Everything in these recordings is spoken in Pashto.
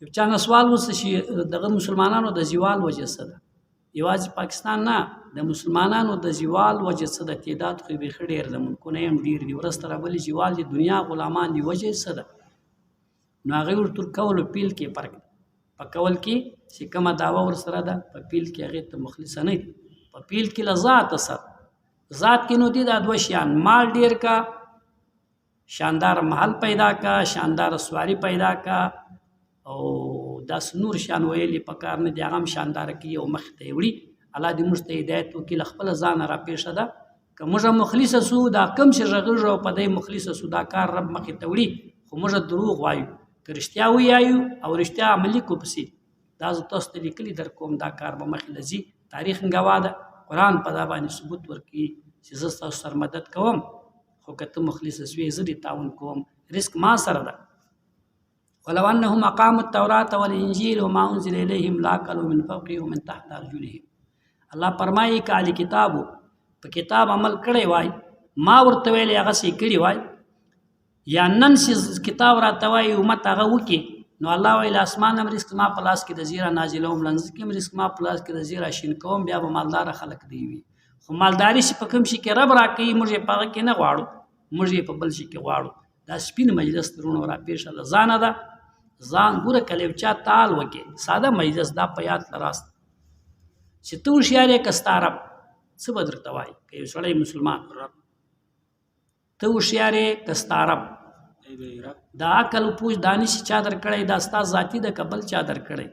یو چا نه سوال وسه چې دغه مسلمانانو د زوال وجه څه ده یوازې پاکستان نه د مسلمانانو د زوال وجه څه ده تعداد خو بیخي ډېر د ملکونه هم ډېر دي ورځ تر بلې زوال د دنیا غلامان دي وجه څه ده نو هغې ورته کول پیل کې فرق دی په کول کې چې کومه دعوه ورسره ده په پیل کې هغې ته مخلصه نه دي په پیل کې له ذات سره ذات کې نو دي دا دوه شیان مال ډېر کا شاندار محل پیدا کا شاندار سواری پیدا کا او داس نور شان ویلې په کار نه دی هغه هم شانداره کړي او مخې ته یې وړي الله دې موږ ته هدایت وکړي له خپله ځانه راپېښه ده که موږ مخلصه سو دا کم چې غږېږو او په دی مخلصه سو دا کار رب مخې ته وړي خو موږ دروغ وایو که رښتیا ویایو او رښتیا عملي کو پسې دا زه تاسو ته لیکلي در کوم دا کار به مخې له ځي تاریخ ګواه ده قرآن په دا باندې ثبوت ورکوي چې زه ستاسو سره مدد کوم خو که ته مخلصه سوې زه دې تعاون کوم رزق ما سره ده ولو انهم اقاموا التوراة والانجيل وما انزل اليهم لاكلوا من فوقهم ومن تحت ارجلهم الله فرمایي که اهل کتابو په کتاب عمل کړی وای ما ورته ویلې هغه سې کړي وای یا نن چې کتاب راته وایي امت هغه وکړي نو الله ویل اسمان هم رزق ما په لاس کې د زیره نازلوم لمځکې هم رزق ما په لاس کې د زیره شین کوم بیا به مالداره خلک دی وي خو مالداري چې په کوم شي کې رب راکوي موږ یې په هغه کې نه غواړو موږ یې په بل شي کې غواړو دا سپین مجلس ترونه راپېښه له ځانه ده ځان ګوره کله یو چا تال وکړي ساده مجلس دا په یاد لراست چې ته هوښیار یې که ستا رب څه به درته وایي که یو سړی مسلمان ته هوښیار یې که ستا رب دا عقل پوچ دانش چا درکړی دا ستا ذاتي ده که بل چا درکړی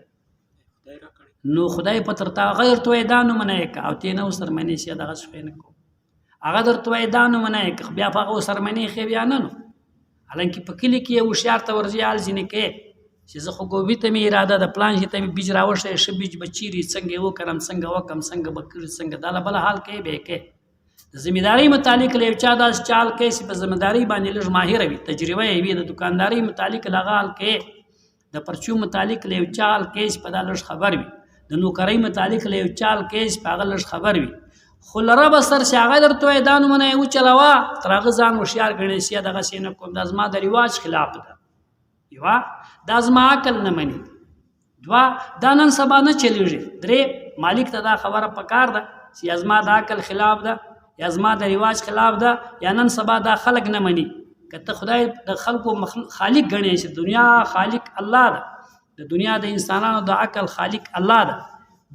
نو خدای په تر تا هغه درته وایي دا نومونه یې که او تی نه ورسره منې شي دغه شی نه کوم هغه درته وایي دا نومونه یې که بیا په هغه ورسره منې ښې بیا نه نو حالانکې په کلي کې یو هوښیار ته ورځي حال ځینې کې چې زه خو ګوبي ته مې اراده ده پلان چې ته مې بیج راوښی ښه بیج به چیري څنګه یې وکړم څنګه وکړم څنګه به کړي څنګه دا له بله حال کوې به یې کوې د ذمېدارۍ متعلق له یو چا داسې چال کوي چې په ذمېدارۍ باندې لږ ماهره وي تجربه یې وي د دوکاندارۍ متعلق له هغه حال کوې د پرچو متعلق له یو چا حال کوي چې په دا لږ خبر وي د نوکرۍ متعلق له یو چا حال کوي چې په هغه لږ خبر وي خو له ربه سر چې هغه درته وایي دا نومونه یې وچلوه تر هغه ځان هوښیار ګڼې چې دغسې نه کوم دا زما د رواج خلاف ده یوه دا زما عقل نه مني دوه دا نن سبا نه چلیږي درې مالک ته دا خبره پکار ده چې یا زما د عقل خلاف ده یا زما د رواج خلاف ده یا نن سبا دا خلق نه مني که ته خدای د خلقو خالق ګڼې چې دنیا خالق الله ده د دنیا د انسانانو د عقل خالق الله ده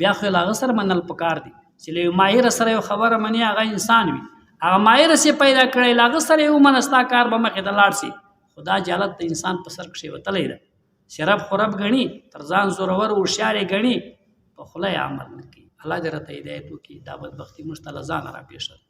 بیا خو له هغه سره منل پکار دي چې له یو ماهره سره یو خبره مني هغه انسان وي هغه ماهره سې پیدا کړی له هغه سره یې ومنه ستا کار به مخې ته لاړ شي خو دا جالت د انسان په سر کښې وتلی ده چې رب خو رب ګڼي تر ځان زورور هوښیار یې ګڼي په خوله یې عمل نه کوي الله دې راته هدایت وکړي دا بدبختي موږ ته له ځانه راپېښه ده